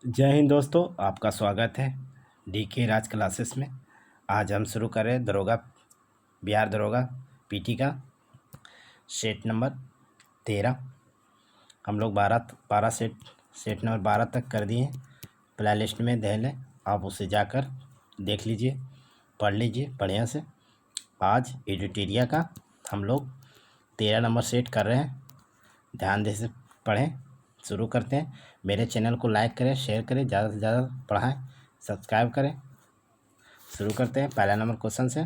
जय हिंद दोस्तों, आपका स्वागत है डीके राज क्लासेस में। आज हम शुरू कर रहे हैं दरोगा बिहार दरोगा पीटी का सेट नंबर 13। हम लोग 12 सेट नंबर 12 तक कर दिए। प्ले लिस्ट में दे लें, आप उसे जाकर देख लीजिए, पढ़ लीजिए बढ़िया से। आज एडिटोरिया का हम लोग 13 नंबर सेट कर रहे हैं। ध्यान दे से पढ़ें। शुरू करते हैं। मेरे चैनल को लाइक करें, शेयर करें, ज़्यादा से ज़्यादा पढ़ाएं, सब्सक्राइब करें। शुरू करते हैं पहला नंबर क्वेश्चन से।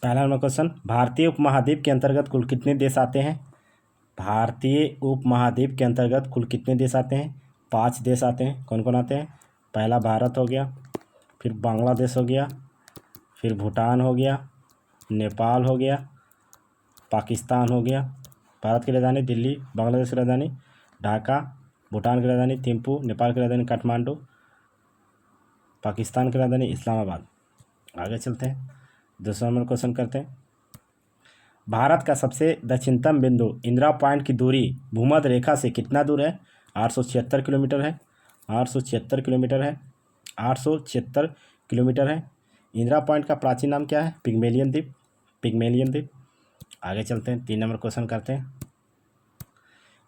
पहला नंबर क्वेश्चन, भारतीय उपमहाद्वीप के अंतर्गत कुल कितने देश आते हैं? भारतीय उपमहाद्वीप के अंतर्गत कुल कितने देश आते हैं? 5 देश आते हैं। कौन कौन आते हैं? पहला भारत हो गया, फिर बांग्लादेश हो गया, फिर भूटान हो गया, नेपाल हो गया, पाकिस्तान हो गया। भारत की राजधानी दिल्ली, बांग्लादेश की राजधानी ढाका, भूटान की राजधानी थिम्पू, नेपाल की राजधानी काठमांडू, पाकिस्तान की राजधानी इस्लामाबाद। आगे चलते हैं, दूसरा नंबर क्वेश्चन करते हैं। भारत का सबसे दक्षिणतम बिंदु इंदिरा पॉइंट की दूरी भूमध्य रेखा से कितना दूर है? 876 किलोमीटर है। 876 किलोमीटर है। 876 किलोमीटर है। इंदिरा पॉइंट का प्राचीन नाम क्या है? पिग्मेलियन द्वीप। पिग्मेलियन द्वीप। आगे चलते हैं, 3 नंबर क्वेश्चन करते हैं।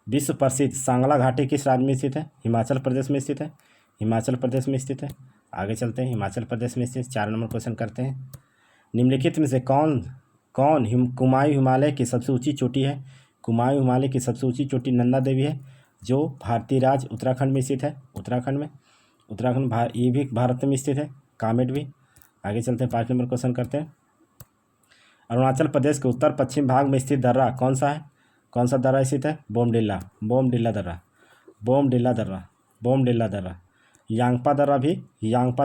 विश्व प्रसिद्ध सांगला घाटी किस राज्य में स्थित है? हिमाचल प्रदेश में स्थित है। हिमाचल प्रदेश में स्थित है। आगे चलते हैं, हिमाचल प्रदेश में स्थित 4 नंबर क्वेश्चन करते हैं। निम्नलिखित में से कौन कौन कुमायूं हिमालय की सबसे ऊंची चोटी है? कुमायूं हिमालय की सबसे ऊंची चोटी नंदा देवी है, जो भारतीय राज्य उत्तराखंड में स्थित है। उत्तराखंड ये भी भारत में स्थित है, कामेट भी। आगे चलते हैं, 5 नंबर क्वेश्चन करते हैं। अरुणाचल प्रदेश के उत्तर पश्चिम भाग में स्थित दर्रा कौन सा है? कौन सा दर्रा स्थित है? बोमडिल्ला दर्रा। बोमडिल्ला दर्रा। यांगपा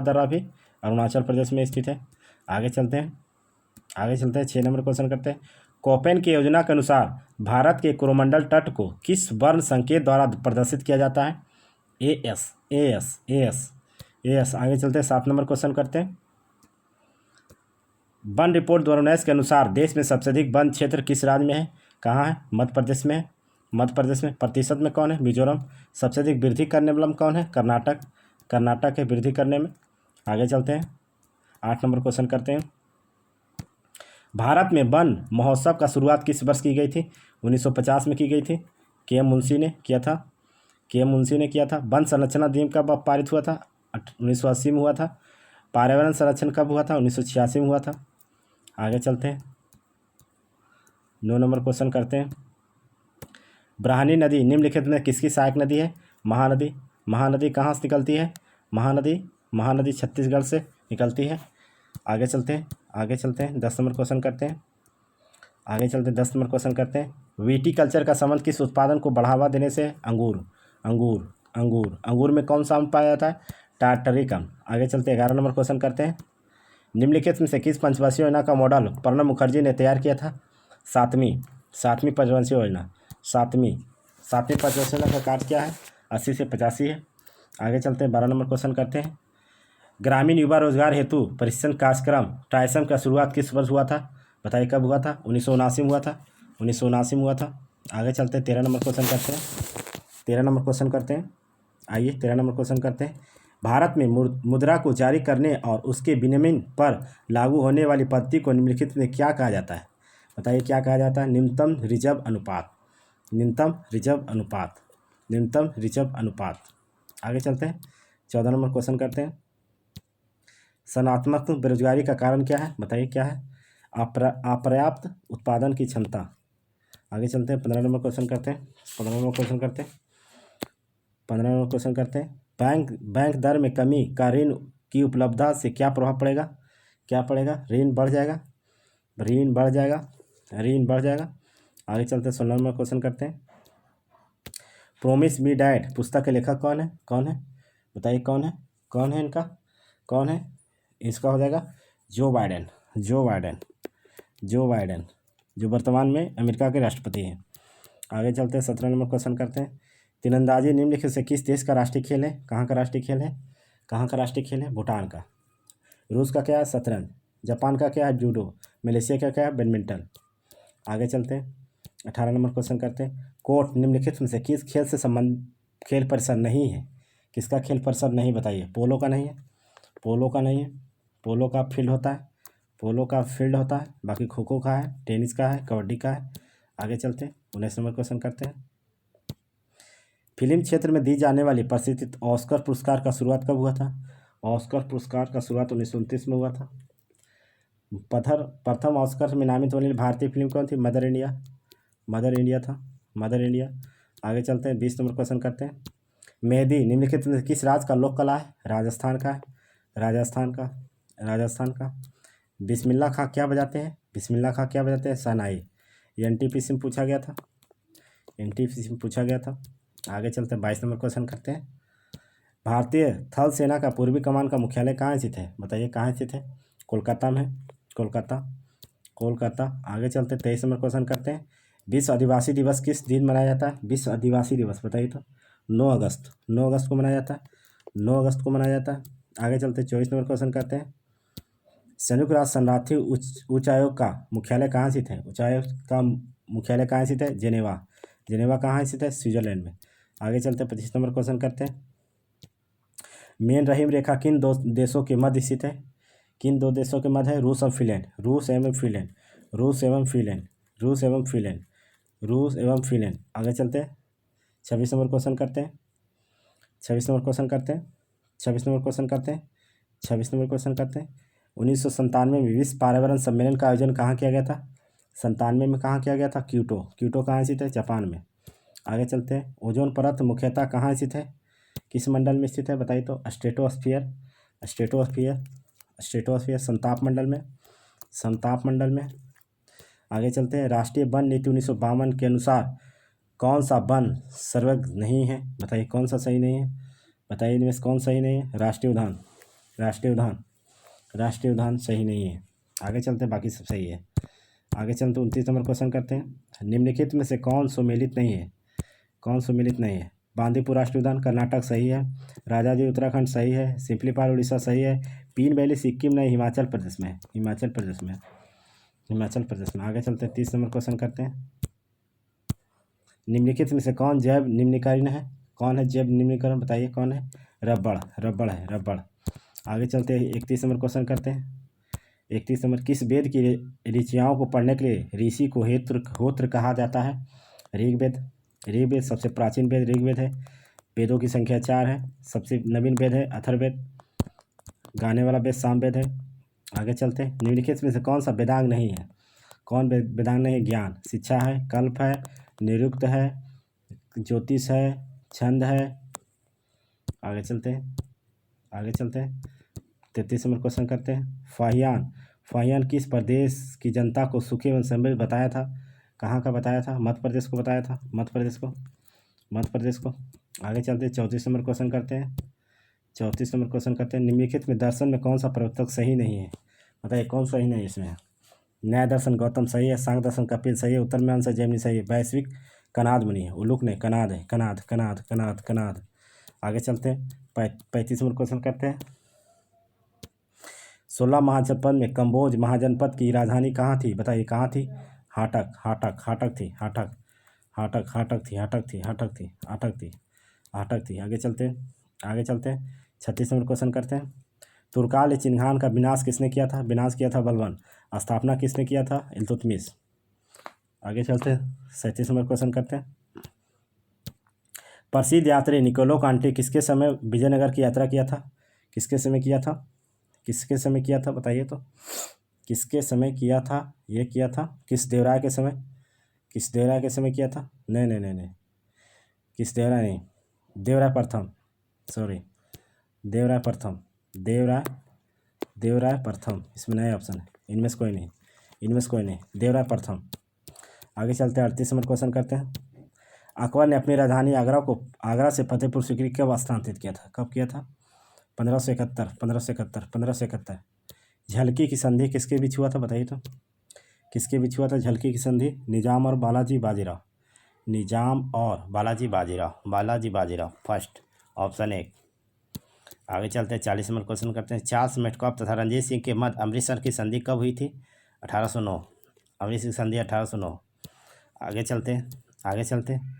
दर्रा भी अरुणाचल प्रदेश में स्थित है। आगे चलते हैं, 6 नंबर क्वेश्चन करते हैं। कोपेन की योजना के अनुसार भारत के कोरोमंडल तट को किस वर्ण संकेत द्वारा प्रदर्शित किया जाता है? एएस। आगे चलते हैं, 7 नंबर क्वेश्चन करते हैं। वन रिपोर्ट 2019 के अनुसार देश में सबसे अधिक वन क्षेत्र किस राज्य में है? कहाँ है? मध्य प्रदेश में है। प्रतिशत में कौन है? मिजोरम। सबसे अधिक वृद्धि करने वाला कौन है? कर्नाटक है वृद्धि करने में। आगे चलते हैं, 8 नंबर क्वेश्चन करते हैं। भारत में वन महोत्सव का शुरुआत किस वर्ष की गई थी? 1950 में की गई थी। के एम मुंशी ने किया था। वन संरक्षण अधिनियम कब पारित हुआ था? 1980 में हुआ था। पर्यावरण संरक्षण कब हुआ था? 1986 में हुआ था। आगे चलते हैं, 9 नंबर क्वेश्चन करते हैं। ब्राह्मणी नदी निम्नलिखित में किसकी सहायक नदी है? महानदी कहाँ से निकलती है? महानदी छत्तीसगढ़ से निकलती है। आगे चलते हैं, 10 नंबर क्वेश्चन करते हैं। विटीकल्चर का संबंध किस उत्पादन को बढ़ावा देने से? अंगूर में कौन सा आम पाया जाता है? टार्टरिक आम। आगे चलते हैं, 11 नंबर क्वेश्चन करते हैं। निम्नलिखित में से किस पंचवर्षीय योजना का मॉडल प्रणब मुखर्जी ने तैयार किया था? सातवीं पंचवर्षीय योजना। सातवीं पंचवर्षीय योजना का कार्य क्या है? 80 से 85 है। आगे चलते हैं, 12 नंबर क्वेश्चन करते हैं। ग्रामीण युवा रोजगार हेतु प्रशिक्षण कार्यक्रम ट्राइसम का शुरुआत किस वर्ष हुआ था? बताइए कब हुआ था? 1979 में हुआ था। आगे चलते हैं, 13 नंबर क्वेश्चन करते हैं। आइए 13 नंबर क्वेश्चन करते हैं। भारत में मुद्रा को जारी करने और उसके विनिमय पर लागू होने वाली पद्धति को निम्नलिखित में क्या कहा जाता है? बताइए क्या कहा जाता है? न्यूनतम रिजर्व अनुपात। आगे चलते हैं, 14 नंबर क्वेश्चन करते हैं। संगठनात्मक बेरोजगारी का कारण क्या है? बताइए क्या है? अपर्याप्त उत्पादन की क्षमता। आगे चलते हैं, 15 नंबर क्वेश्चन करते हैं। बैंक दर में कमी का ऋण की उपलब्धता से क्या प्रभाव पड़ेगा? ऋण बढ़ जाएगा। आगे चलते हैं, 16 नंबर क्वेश्चन करते हैं। प्रॉमिस मी डैड पुस्तक के लेखक कौन है? बताइए कौन है? इसका हो जाएगा जो बाइडेन, जो वर्तमान में अमेरिका के राष्ट्रपति हैं। आगे चलते हैं, 17 नंबर क्वेश्चन करते हैं। तीरंदाजी निम्नलिखित से किस देश का राष्ट्रीय खेल है? कहाँ का राष्ट्रीय खेल है? भूटान का। रूस का क्या है? शतरंज। जापान का क्या है? जूडो। मलेशिया का क्या है? बैडमिंटन। आगे चलते हैं, 18 नंबर क्वेश्चन करते हैं। कोर्ट निम्नलिखित में से किस खेल से संबंध खेल परिसर नहीं है? किसका खेल परिसर नहीं, बताइए। पोलो का नहीं है, पोलो का नहीं है, पोलो का फील्ड होता है, पोलो का फील्ड होता है। बाकी खो खो का है, टेनिस का है, कबड्डी का है। आगे चलते हैं, 19 नंबर क्वेश्चन करते हैं। फिल्म क्षेत्र में दी जाने वाली प्रसिद्ध ऑस्कर पुरस्कार का शुरुआत कब हुआ था? ऑस्कर पुरस्कार का शुरुआत 1929 में हुआ था। प्रथम ऑस्कर में नामित होने वाली भारतीय फिल्म कौन थी? Mother India. मदर इंडिया था, मदर इंडिया। आगे चलते हैं, 20 नंबर क्वेश्चन करते हैं। मेहंदी निम्नलिखित में से किस राज्य का लोक कला है? राजस्थान का है, राजस्थान का, राजस्थान का। बिस्मिल्लाह खां क्या बजाते हैं? बिस्मिल्लाह खां क्या बजाते हैं? शहनाई। ये एनटीपीसी में पूछा गया था, एनटीपीसी में पूछा गया था। आगे चलते हैं, 22 नंबर क्वेश्चन करते हैं। भारतीय थल सेना का पूर्वी कमान का मुख्यालय कहाँ स्थित है? बताइए कहाँ स्थित है? कोलकाता में, कोलकाता, कोलकाता। आगे चलते 23 नंबर क्वेश्चन करते हैं। विश्व आदिवासी दिवस किस दिन मनाया जाता है? विश्व आदिवासी दिवस बताइए तो। 9 अगस्त, 9 अगस्त को मनाया जाता है, 9 अगस्त को मनाया जाता है। आगे चलते 24 नंबर क्वेश्चन करते हैं। संयुक्त राष्ट्र शरणार्थी उच्चायोग का मुख्यालय कहाँ स्थित है? उच्चायोग का मुख्यालय कहाँ स्थित है? जेनेवा। जेनेवा कहाँ स्थित है? स्विट्जरलैंड में। आगे चलते 25 नंबर क्वेश्चन करते हैं। मेन रहीम रेखा किन दो देशों के मध्य स्थित है? किन दो देशों के मध्य है? रूस और फिनलैंड, रूस एवं फिनलैंड, रूस एवं फिनलैंड, रूस एवं फिनलैंड, रूस एवं फिनलैंड। आगे चलते हैं, 26 नंबर क्वेश्चन करते हैं, 26 नंबर क्वेश्चन करते हैं, 26 नंबर क्वेश्चन करते हैं, 26 नंबर क्वेश्चन करते हैं। 1997 में विश्व पर्यावरण सम्मेलन का आयोजन कहाँ किया गया था? 97 में कहाँ किया गया था? क्योटो। क्योटो कहाँ स्थित है? जापान में। आगे चलते हैं, ओजोन परत मुख्यतः कहाँ स्थित है? किस मंडल में स्थित है? बताइए तो। स्ट्रेटोस्फीयर, स्ट्रेटोस्फीयर, स्ट्रेटोस्फीयर संताप मंडल में, संताप मंडल में। आगे चलते हैं, राष्ट्रीय वन नीति 1952 के अनुसार कौन सा वन सर्वज्ञ नहीं है? बताइए कौन सा सही नहीं है? बताइए इनमें से कौन सही नहीं है? राष्ट्रीय उद्यान, राष्ट्रीय उद्यान, राष्ट्रीय उद्यान सही नहीं है। आगे चलते हैं, बाकी सब सही है। आगे चलते 29 नंबर क्वेश्चन करते हैं। निम्नलिखित में से कौन सुमेलित नहीं है? कौन सुमेलित नहीं है? बांदीपुर राष्ट्रीय उद्यान कर्नाटक सही है, राजाजी उत्तराखंड सही है, सिम्पलीपाल उड़ीसा सही है, पीन वैली सिक्किम नहीं, हिमाचल प्रदेश में, हिमाचल प्रदेश में, हिमाचल प्रदेश में। आगे चलते हैं, 30 नंबर क्वेश्चन करते हैं। निम्नलिखित में से कौन जैव निम्नीकरण है? कौन है जैव निम्नीकरण? बताइए कौन है? रबड़, रबड़ है, रबड़। आगे चलते हैं, 31 नंबर क्वेश्चन करते हैं। 31 नंबर, किस वेद की ऋचाओं को पढ़ने के लिए ऋषि को होत्र कहा जाता है? ऋग्वेद। ऋग्वेद सबसे प्राचीन वेद ऋग्वेद है, वेदों की संख्या 4 है। सबसे नवीन वेद है अथर्ववेद, गाने वाला वेद सामवेद है। आगे चलते हैं, निम्नलिखित में से कौन सा वेदांग नहीं है? कौन वेदांग नहीं है? ज्ञान, शिक्षा है, कल्प है, निरुक्त है, ज्योतिष है, छंद है। आगे चलते हैं, आगे चलते हैं, 33 नंबर क्वेश्चन करते हैं। फाहियान, फाहियान किस प्रदेश की जनता को सुखी एवं समृद्ध बताया था? कहाँ का बताया था? मध्य प्रदेश को बताया था, मध्य प्रदेश को, मध्य प्रदेश को। आगे चलते हैं, 34 नंबर क्वेश्चन करते हैं, 34 नंबर क्वेश्चन करते हैं। निम्नलिखित में दर्शन में कौन सा प्रवर्तक सही नहीं है? बताइए कौन सही नहीं है इसमें? न्याय दर्शन गौतम सही है, सांख्य दर्शन कपिल सही है, उत्तर मीमांसा जैमिनी सही है, वैश्विक कनाद मुनि है, उल्लुक नहीं कनाद है, कनाद, कनाद, कनाद, कनाद। आगे चलते हैं, 35 नंबर क्वेश्चन करते हैं। 16 महाजनपद में कम्बोज महाजनपद की राजधानी कहाँ थी? बताइए कहाँ थी? हाटक, हाटक, हाटक थी, हाटक, हाटक, हाटक थी, हाटक थी, हाटक थी, हाटक थी, हाटक थी। आगे चलते हैं, आगे चलते हैं, 36 नंबर क्वेश्चन करते हैं। तुर्काल चिन्हान का विनाश किसने किया था? विनाश किया था बलबन। स्थापना किसने किया था? इल्तुतमिश। आगे चलते हैं, 37 नंबर क्वेश्चन करते हैं। प्रसिद्ध यात्री निकोलो कांटे किसके समय विजयनगर की यात्रा किया था? किसके समय किया था? किसके समय किया था? बताइए तो। किसके समय किया था? ये किया था किस देवराय के समय? किस देवराय के समय किया था? नहीं नहीं नहीं नहीं, किस देवराय नहीं, देवराय प्रथम, सॉरी, देवराय प्रथम, देवराय, देवराय प्रथम। इसमें नया ऑप्शन है, इनमें से कोई नहीं, इनमें से कोई नहीं, देवराय प्रथम। आगे चलते हैं, 38 नंबर क्वेश्चन करते हैं। अकबर ने अपनी राजधानी आगरा से फतेहपुर सीकरी कब स्थानांतरित किया था? कब किया था? 1571, 1571, 1571। झलकी की संधि किसके बीच हुआ था? बताइए तो। किसके बीच हुआ था झलकी की संधि? निजाम और बालाजी बाजीराव, निजाम और बालाजी बाजीराव, बालाजी बाजीराव फर्स्ट, ऑप्शन 1। आगे चलते हैं, 40 नंबर क्वेश्चन करते हैं। चार्ल्स मेटकॉफ तथा रंजीत सिंह के मध्य अमृतसर की संधि कब हुई थी? 1809। अमृतसर की संधि 1809। आगे चलते हैं, आगे चलते हैं,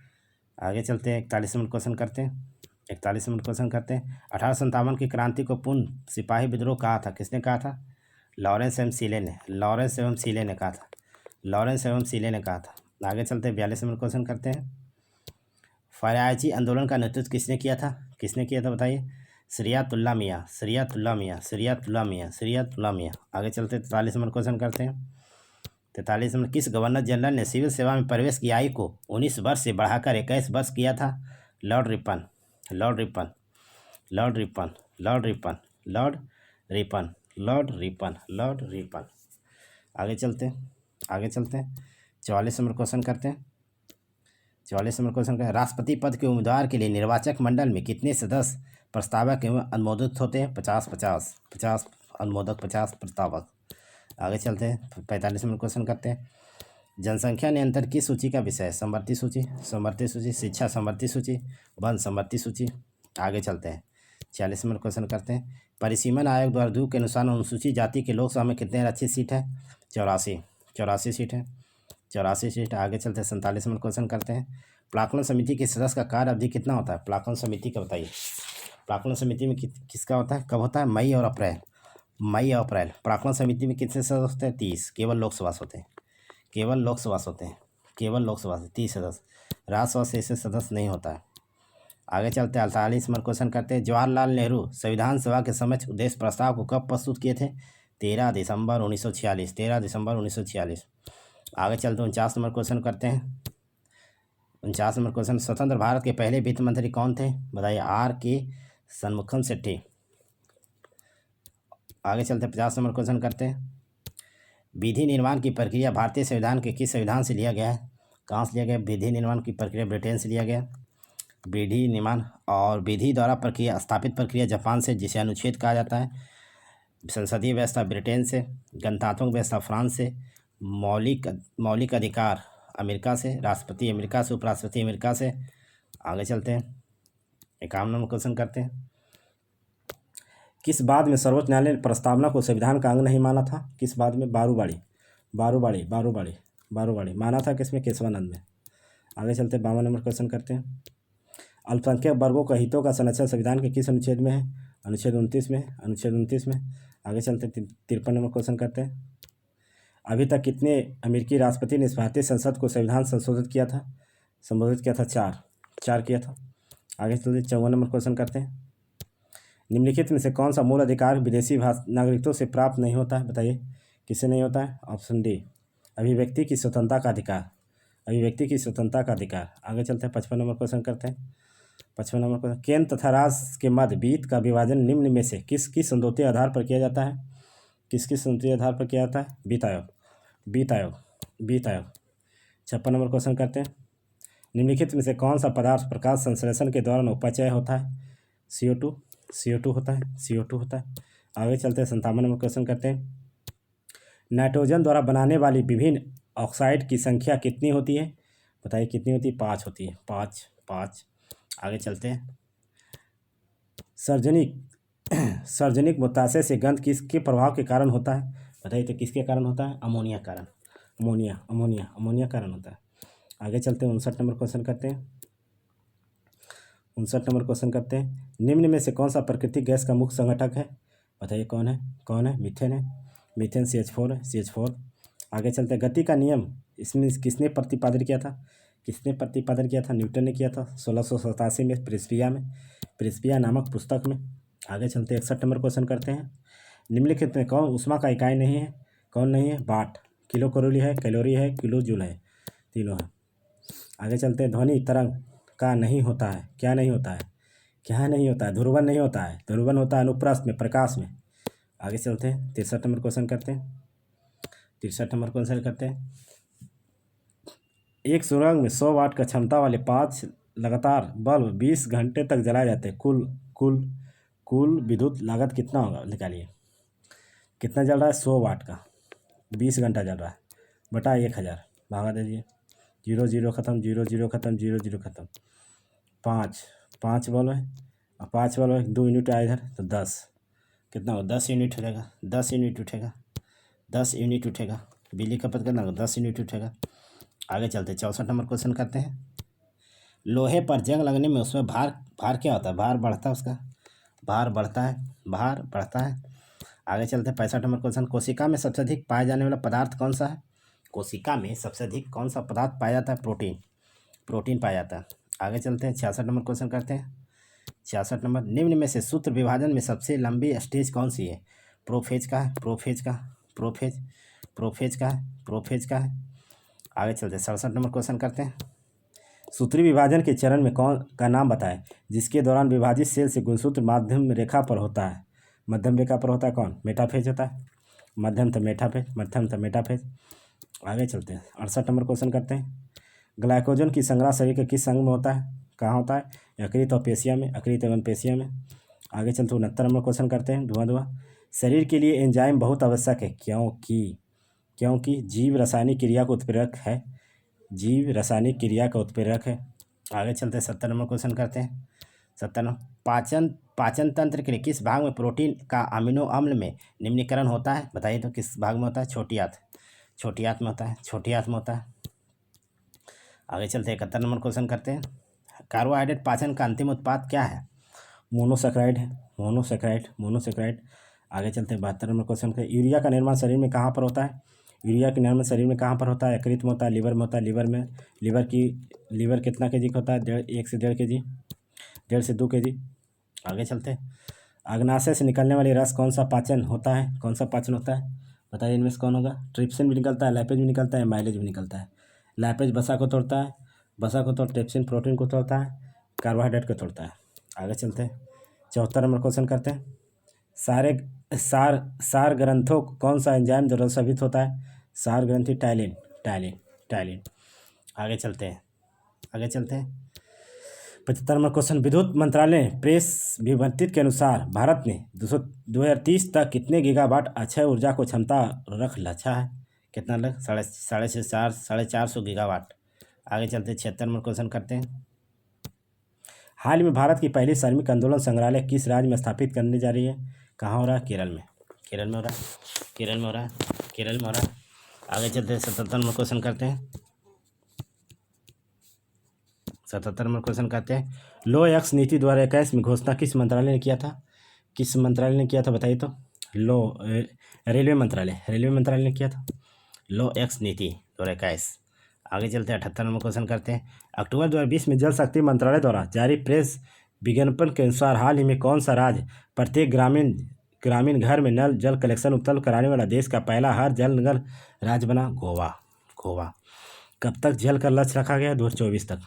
आगे चलते हैं। 41 नंबर क्वेश्चन करते हैं, 41 नंबर क्वेश्चन करते हैं। 1857 की क्रांति को पूर्ण सिपाही विद्रोह कहा था? किसने कहा था? लॉरेंस एवं सीले ने, लॉरेंस एवं सीले ने कहा था, लॉरेंस एवं सीले ने कहा था। आगे चलते हैं, 42 नंबर क्वेश्चन करते हैं। फरायची आंदोलन का नेतृत्व किसने किया था? किसने किया था बताइए? शरियतुल्लाह मियाँ, शरियतुल्लाह मियाँ, शरियतुल्लाह मियाँ, शरियतुल्लाह मियाँ। आगे चलते 43 नंबर क्वेश्चन करते हैं। 43 नंबर, किस गवर्नर जनरल ने सिविल सेवा में प्रवेश की आयु को 19 वर्ष से बढ़ाकर 21 वर्ष किया था? Lord Ripon, Lord Ripon, Lord Ripon, Lord Ripon, Lord Ripon, Lord Ripon, Lord Ripon. आगे चलते हैं, आगे चलते हैं। 44 नंबर क्वेश्चन करते हैं। 44 नंबर क्वेश्चन का, राष्ट्रपति पद के उम्मीदवार के लिए निर्वाचक मंडल में कितने सदस्य प्रस्तावक एवं अनुमोदित होते हैं? 50-50, 50 अनुमोदक, 50 प्रस्तावक। आगे चलते हैं, 45 नंबर क्वेश्चन करते हैं। जनसंख्या नियंत्रण किस सूची का विषय है? समवर्ती सूची, समवर्ती सूची, शिक्षा समवर्ती सूची, वन समवर्ती सूची। आगे चलते हैं, 46 नंबर क्वेश्चन करते हैं। परिसीमन आयोग द्वारा दू के अनुसार अनुसूचित जाति के लोकसभा में कितने आरक्षित सीट है? 84, 84 सीट है, 84 सीट। आगे चलते हैं, 47 नंबर क्वेश्चन करते हैं। प्राक्कलन समिति के सदस्य का कार्य अवधि कितना होता है? प्राक्कलन समिति का बताइए। प्राक्कलन समिति में किसका होता है, कब होता है? मई और अप्रैल, मई और अप्रैल। प्राक्कलन समिति में कितने सदस्य होते हैं? 30। केवल लोकसभा से होते हैं, केवल लोकसभा से होते हैं, केवल लोकसभा से 30 सदस्य। राज्यसभा से ऐसे सदस्य नहीं होता है। आगे चलते हैं, 48 नंबर क्वेश्चन करते हैं। जवाहरलाल नेहरू संविधान सभा के समक्ष उद्देश्य प्रस्ताव को कब प्रस्तुत किए थे? 13 दिसंबर 1946, 13 दिसंबर 1946। आगे चलते 49 नंबर क्वेश्चन करते हैं। 49 नंबर क्वेश्चन, स्वतंत्र भारत के पहले वित्त मंत्री कौन थे? बताइए। R.K. शनमुखम सेट्टी। आगे चलते 50 नंबर क्वेश्चन करते हैं। विधि निर्माण की प्रक्रिया भारतीय संविधान के किस संविधान से लिया गया है? कहाँ से लिया गया? विधि निर्माण की प्रक्रिया ब्रिटेन से लिया गया, विधि निर्माण। और विधि द्वारा प्रक्रिया स्थापित प्रक्रिया जापान से, जिसे अनुच्छेद कहा जाता है। संसदीय व्यवस्था ब्रिटेन से, गणतांत्रिक व्यवस्था फ्रांस से, मौलिक अधिकार अमेरिका से, राष्ट्रपति अमेरिका से, उपराष्ट्रपति अमेरिका से। आगे चलते हैं, 51 नंबर क्वेश्चन करते हैं। किस बात में सर्वोच्च न्यायालय ने प्रस्तावना को संविधान का अंग नहीं माना था? किस बात में? बारूबाड़ी, बारूबाड़ी, बारूबाड़ी, बारूबाड़ी माना था किसमें? केशवानंद में। आगे चलते 52 नंबर क्वेश्चन करते हैं। अल्पसंख्यक वर्गों का हितों का संरक्षण संविधान के किस अनुच्छेद में है? अनुच्छेद 29 में, अनुच्छेद 29 में। आगे चलते 53 नंबर क्वेश्चन करते हैं। अभी तक कितने अमेरिकी राष्ट्रपति ने भारतीय संसद को संविधान संशोधित किया था? संबोधित किया था? 4 किया था। आगे चलते 54 नंबर क्वेश्चन करते हैं। निम्नलिखित में से कौन सा मूल अधिकार विदेशी नागरिकों से प्राप्त नहीं होता है? बताइए, किससे नहीं होता है? ऑप्शन डी, अभिव्यक्ति की स्वतंत्रता का अधिकार, अभिव्यक्ति की स्वतंत्रता का अधिकार। आगे चलते हैं, 55 नंबर क्वेश्चन करते हैं। 55 नंबर क्वेश्चन, केंद्र तथा राज्य के मध्य वित्त का विभाजन निम्न में से किस किस समझौते आधार पर किया जाता है? किस किस समझौते आधार पर किया जाता है? वित्त आयोग, वित्त आयोग, वित्त आयोग। 56 नंबर क्वेश्चन करते हैं। निम्नलिखित में से कौन सा पदार्थ प्रकाश संश्लेषण के दौरान उपचय होता है? CO2, CO2 होता है, CO2 होता है। आगे चलते हैं, 57 नंबर क्वेश्चन करते हैं। नाइट्रोजन द्वारा बनाने वाली विभिन्न ऑक्साइड की संख्या कितनी होती है? बताइए, कितनी होती है? 5 होती है, 5, 5। आगे चलते हैं, सर्जनिक मूत्राशय से गंध किसके प्रभाव के कारण होता है? बताइए, तो किसके कारण होता है? अमोनिया कारण, अमोनिया कारण होता है। आगे चलते हैं, 59 नंबर क्वेश्चन करते हैं। 59 नंबर क्वेश्चन करते हैं। निम्न में से कौन सा प्राकृतिक गैस का मुख्य संघटक है? बताइए, कौन है? कौन है? मीथेन है, मीथेन CH4 है, CH4। आगे चलते हैं, गति का नियम इसमें किसने प्रतिपादन किया था? किसने प्रतिपादन किया था? न्यूटन ने किया था, 1687 में प्रिंसिपिया नामक पुस्तक में। आगे चलते हैं, 61 नंबर क्वेश्चन करते हैं। निम्नलिखित में कौन ऊष्मा का इकाई नहीं है? कौन नहीं है? वाट, किलो कैलोरी है, किलो जूल है, तीनों है। आगे चलते हैं, ध्वनि तरंग का नहीं होता है, क्या नहीं होता है? क्या नहीं होता है? ध्रुवन नहीं होता है, ध्रुवन होता है अनुप्रस्थ में, प्रकाश में। आगे चलते हैं, 63 नंबर क्वेश्चन करते हैं। 63 नंबर क्वेश्चन करते हैं। एक सुरंग में 100 वाट का क्षमता वाले 5 लगातार बल्ब 20 घंटे तक जलाए जाते हैं। कुल विद्युत लागत कितना होगा? निकालिए, कितना जल रहा है? 100 वाट का 20 घंटा जल रहा है, बटा 1000, भागा दीजिए। 0 0 खत्म, 0 0 खत्म, 0 0 खत्म। 5 बल्ब है 5 वाला 2 यूनिट आया इधर तो 10 कितना हो 10 यूनिट उठेगा 10 यूनिट उठेगा 10 यूनिट उठेगा। बिजली खपत कितना होगा 10 यूनिट उठेगा। आगे चलते 64 नंबर क्वेश्चन करते हैं। लोहे पर जंग लगने में उसमें भार भार क्या होता है? भार बढ़ता है उसका, भार बढ़ता है, भार बढ़ता है। आगे चलते हैं 65 नंबर क्वेश्चन। कोशिका में सबसे अधिक पाया जाने वाला पदार्थ कौन सा है? कोशिका में सबसे अधिक कौन सा पदार्थ पाया जाता है? प्रोटीन, प्रोटीन पाया जाता है। आगे चलते हैं 66 नंबर क्वेश्चन करते हैं। 66 नंबर, निम्न में से सूत्र विभाजन में सबसे लंबी स्टेज कौन सी है? प्रोफेज का है, प्रोफेज का, प्रोफेज, प्रोफेज का है, प्रोफेज का है। आगे चलते हैं 67 नंबर क्वेश्चन करते हैं। सूत्री विभाजन के चरण में कौन का नाम बताएं जिसके दौरान विभाजित सेल से गुणसूत्र माध्यम रेखा पर होता है? मध्यम रेखा पर होता है कौन? मेटाफेज होता है। मध्यम तो मेटाफेज, मध्यम तो मेटाफेज। आगे चलते हैं 68 नंबर क्वेश्चन करते हैं। ग्लाइकोजन की संग्रह शरीर के किस अंग में होता है? कहाँ होता है? यकृत और पेशिया में, यकृत एवं पेशिया में। आगे चलते 69 नंबर क्वेश्चन करते हैं। धुआं शरीर के लिए एंजाइम बहुत आवश्यक है क्योंकि जीव रासायनिक क्रिया का उत्प्रेरक है, जीव रासायनिक क्रिया का उत्प्रेरक है। आगे चलते हैं 70 नंबर क्वेश्चन करते हैं। 70 नंबर, पाचन तंत्र के किस भाग में प्रोटीन का अमीनो अम्ल में निम्नीकरण होता है? बताइए तो किस भाग में होता है? छोटी आंत, छोटी आंत में होता है, छोटी आंत में होता है। आगे चलते हैं 71 नंबर क्वेश्चन करते हैं। कार्बोहाइड्रेट पाचन का अंतिम उत्पाद क्या है? मोनोसेक्राइड है, मोनोसेक्राइड, मोनोसेक्राइड। आगे चलते हैं 72 नंबर क्वेश्चन के। यूरिया का निर्माण शरीर में कहाँ पर होता है? यूरिया का निर्माण शरीर में कहाँ पर होता है? यकृत में होता है, लीवर में होता है। लीवर कितना केजी का होता है? 1 से 1.5 केजी, 1.5 से 2 केजी। आगे चलते हैं। अग्नाशय से निकलने वाली रस कौन सा पाचन होता है? कौन सा पाचन होता है? बताइए इनमें से कौन होगा? ट्रिप्सिन भी निकलता है, लैपेज भी निकलता है, माइलेज भी निकलता है। लैपेज वसा को तोड़ता है, वसा को तोड़, ट्रिप्सिन प्रोटीन को तोड़ता है, कार्बोहाइड्रेट को तोड़ता है। आगे चलते हैं 74 नंबर क्वेश्चन करते हैं। सार ग्रंथों को कौन सा एंजाइम द्वारा साबित होता है? सार ग्रंथि टाइलिन, टाइलिन, टाइलिन। आगे चलते हैं 75 नंबर क्वेश्चन। विद्युत मंत्रालय ने प्रेस विज्ञप्ति के अनुसार भारत ने 2030 तक कितने गीगावाट अक्षय ऊर्जा को क्षमता रख लक्षा है? कितना लग? 450 गीगावाट। आगे चलते हैं 76 नंबर क्वेश्चन करते हैं। हाल ही में भारत की पहली श्रमिक आंदोलन संग्रहालय किस राज्य में स्थापित करने जा रही है? कहाँ हो रहा है? केरल में, केरल में हो रहा है, केरल में हो रहा है, केरल में हो रहा है। आगे चलते हैं 77 नंबर क्वेश्चन करते हैं। 77 नंबर क्वेश्चन करते हैं। लो एक्स नीति 2021 में घोषणा किस मंत्रालय ने किया था? किस मंत्रालय ने किया था बताइए तो? रेलवे मंत्रालय ने किया था लो एक्स नीति 2021। आगे चलते हैं 78 नंबर क्वेश्चन करते हैं। अक्टूबर 2020 में जल शक्ति मंत्रालय द्वारा जारी प्रेस विज्ञापन के अनुसार हाल ही में कौन सा राज्य प्रत्येक ग्रामीण घर में नल जल कलेक्शन उपलब्ध कराने वाला देश का पहला हर जल नगर राज्य बना? गोवा। कब तक जल का लक्ष्य रखा गया? 2024 तक।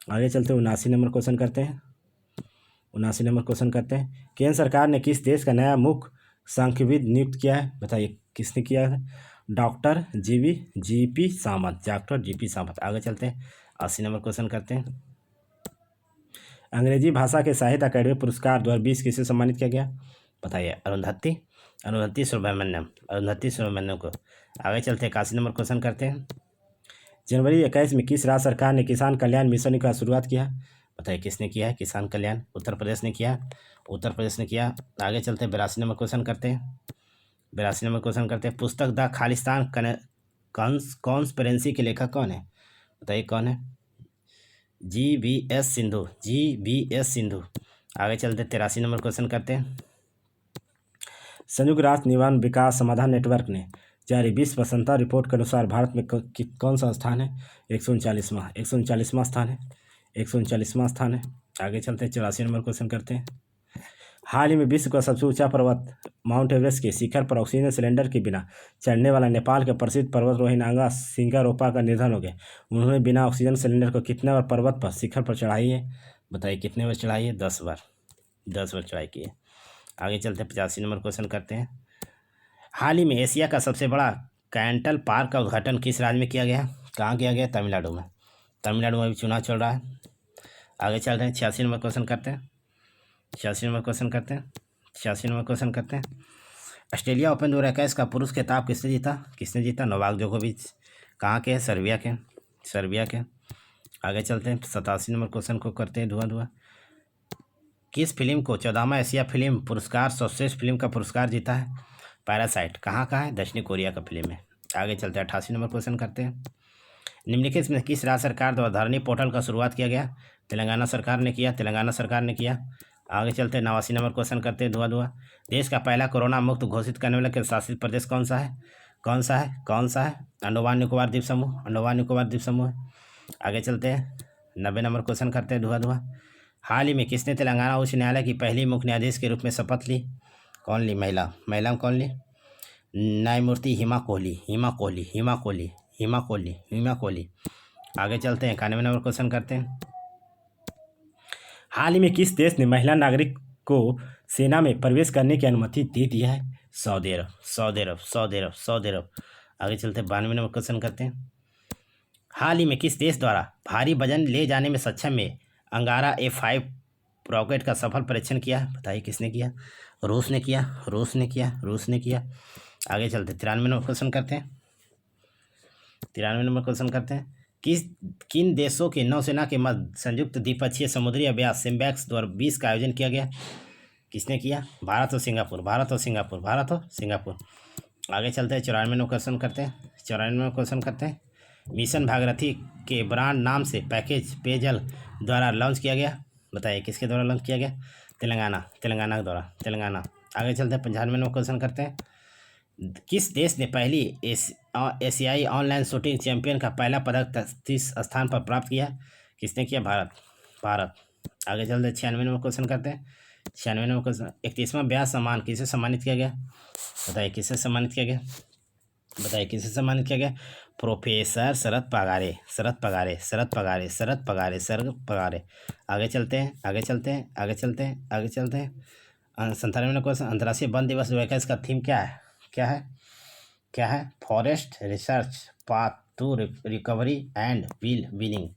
आगे चलते हैं 79 नंबर क्वेश्चन करते हैं। 79 नंबर क्वेश्चन करते हैं। केंद्र सरकार ने किस देश का नया मुख्य सांख्यविद नियुक्त किया है? बताइए किसने किया है? डॉक्टर जीपी सामंत, डॉक्टर जीपी सामंत। आगे चलते हैं 80 नंबर क्वेश्चन करते हैं। अंग्रेजी भाषा के साहित्य अकादमी पुरस्कार 2020 किसे सम्मानित किया गया? बताइए अरुंधति सुब्रमण्यम को। आगे चलते हैं 81 नंबर क्वेश्चन करते हैं। जनवरी 21 में किस राज्य सरकार ने किसान कल्याण मिशन का शुरुआत किया? बताइए किसने किया है किसान कल्याण? उत्तर प्रदेश ने किया, उत्तर प्रदेश ने किया। आगे चलते हैं 82 नंबर क्वेश्चन करते हैं। 82 नंबर क्वेश्चन करते हैं। पुस्तक द खालिस्तान कॉन्स्पिरेसी के लेखक कौन है? बताइए कौन है? जी.वी.एस. सिंधु। आगे चलते 83 नंबर क्वेश्चन करते हैं। संयुक्त राष्ट्र निवारण विकास समाधान नेटवर्क ने जारी विश्व प्रसन्नता रिपोर्ट के अनुसार भारत में कौन सा स्थान है? 139वां स्थान है, 139वां स्थान है। आगे चलते हैं 84 नंबर क्वेश्चन करते हैं। हाल ही में विश्व का सबसे ऊंचा पर्वत माउंट एवरेस्ट के शिखर पर ऑक्सीजन सिलेंडर के बिना चढ़ने वाला नेपाल के प्रसिद्ध पर्वतारोही नागा सिंगारोपा का निधन हो गया। उन्होंने बिना ऑक्सीजन सिलेंडर को कितने बार पर्वत पर शिखर पर चढ़ाई है? बताइए कितने बार चढ़ाई है? 10 बार, 10 बार चढ़ाई की है। आगे चलते हैं 85 नंबर क्वेश्चन करते हैं। हाल ही में एशिया का सबसे बड़ा कैंटल पार्क का उद्घाटन किस राज्य में किया गया? कहाँ किया गया? तमिलनाडु में। तमिलनाडु में भी चुनाव चल रहा है। आगे चल रहे हैं 86 नंबर क्वेश्चन करते हैं। 86 नंबर क्वेश्चन करते हैं। 86 नंबर क्वेश्चन करते हैं। ऑस्ट्रेलिया ओपन 2021 का पुरुष खिताब किसने जीता? नोवाक जोकोविच। कहाँ के? सर्बिया के। आगे चलते हैं 87 नंबर क्वेश्चन को करते हैं धुआं। किस फिल्म को 14वां एशिया फिल्म पुरस्कार सर्वश्रेष्ठ फिल्म का पुरस्कार जीता है? पैरासाइट कहाँ का है? दक्षिण कोरिया का फिल्म है। आगे चलते हैं 88 नंबर क्वेश्चन करते हैं। निम्नलिखित में किस राज्य सरकार द्वारा धरनी पोर्टल का शुरुआत किया गया? तेलंगाना सरकार ने किया, तेलंगाना सरकार ने किया। आगे चलते हैं 89 नंबर क्वेश्चन करते हैं धुआं। देश का पहला कोरोना मुक्त घोषित करने वाला केंद्र शासित प्रदेश कौन सा है? कौन सा है? कौन सा है? अंडमान निकोबार द्वीप समूह, अंडमान निकोबार द्वीप समूह है। आगे चलते हैं 90 नंबर क्वेश्चन करते हैं धुआं। हाल ही में किसने तेलंगाना उच्च न्यायालय की पहली मुख्य न्यायाधीश के रूप में शपथ ली? कौन ली? महिला में कौन ली? न्यायमूर्ति हिमा कोहली, हिमा कोहली, हिमा कोहली, हिमा कोहली, हिमा कोहली। आगे चलते हैं 91 नंबर क्वेश्चन करते हैं। हाल ही में किस देश ने महिला नागरिक को सेना में प्रवेश करने की अनुमति दे दी है? सऊदी अरब, सऊदी अरब, सऊदी अरब, सऊदी अरब। आगे चलते हैं 92 नंबर क्वेश्चन करते हैं। हाल ही में किस देश द्वारा भारी वजन ले जाने में सक्षम में अंगारा A5 रॉकेट का सफल परीक्षण किया? बताइए किसने किया? रूस ने किया, रूस ने किया, रूस ने किया। आगे चलते 93 नंबर क्वेश्चन करते हैं। 93 नंबर क्वेश्चन करते हैं। किन देशों के नौसेना के मध्य संयुक्त द्विपक्षीय समुद्री अभ्यास सिम्बैक्स 2020 का आयोजन किया गया? किसने किया? भारत और सिंगापुर, भारत और सिंगापुर, भारत और सिंगापुर। आगे चलते हैं 94 नंबर क्वेश्चन करते हैं। 94 नंबर क्वेश्चन करते हैं। मिशन भागीरथी के ब्रांड नाम से पैकेज पेयजल द्वारा लॉन्च किया गया? बताइए किसके द्वारा लॉन्च किया गया? तेलंगाना, तेलंगाना के द्वारा, तेलंगाना। आगे चलते हैं 95 नंबर क्वेश्चन करते हैं। किस देश ने पहली एशियाई ऑनलाइन शूटिंग चैंपियन का पहला पदक 30 स्थान पर प्राप्त किया? किसने किया? भारत, भारत। आगे चलते 96 नंबर क्वेश्चन करते हैं। 96 नंबर क्वेश्चन। 31वां ब्याह सम्मान किसे सम्मानित किया गया? बताइए किसे सम्मानित किया गया? बताइए किसे सम्मानित किया गया? प्रोफेसर शरद पगारे, शरद पगारे, शरद पगारे, शरद पगारे, शरद पगारे। आगे चलते हैं, आगे चलते हैं, आगे चलते हैं, आगे चलते हैं। 97 नंबर क्वेश्चन। अंतर्राष्ट्रीय वन दिवस 2021 का थीम क्या है? क्या है? क्या है? Forest research path to recovery and will winning.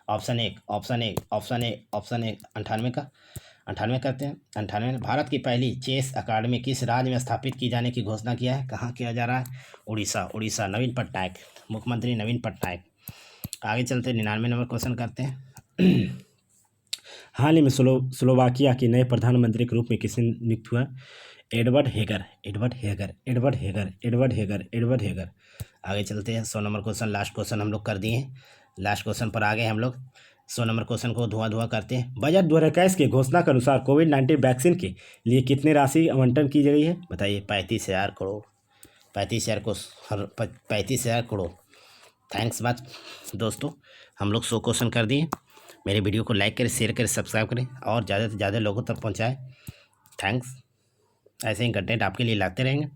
Option एक, ऑप्शन एक, ऑप्शन एक, ऑप्शन एक। 98 का 98 करते हैं। 98 में भारत की पहली चेस अकादमी किस राज्य में स्थापित की जाने की घोषणा किया है? कहाँ किया जा रहा है? उड़ीसा, उड़ीसा। नवीन पटनायक, मुख्यमंत्री नवीन पटनायक। आगे चलते 99 नंबर क्वेश्चन करते हैं। हाल ही में स्लोवाकिया के नए प्रधानमंत्री के रूप में किसे नियुक्त हुआ? Edward हेगर, Edward हेगर, Edward हेगर, Edward हेगर, Edward हेगर। आगे चलते हैं 100 नंबर क्वेश्चन। लास्ट क्वेश्चन हम लोग कर दिए हैं, लास्ट क्वेश्चन पर आ गए हम लोग। 100 नंबर क्वेश्चन को धुआं करते हैं। बजट 2021 के घोषणा के अनुसार कोविड-19 वैक्सीन के लिए कितनी राशि आवंटन की गई है? बताइए 35,000 करोड़, 35,000 करोड़। थैंक्स मच दोस्तों, हम लोग 100 क्वेश्चन कर दिए। मेरे वीडियो को लाइक करें, शेयर करें, सब्सक्राइब करें और ज़्यादा से ज़्यादा लोगों तक पहुँचाएँ। थैंक्स। ऐसे ही कंटेंट आपके लिए लाते रहेंगे।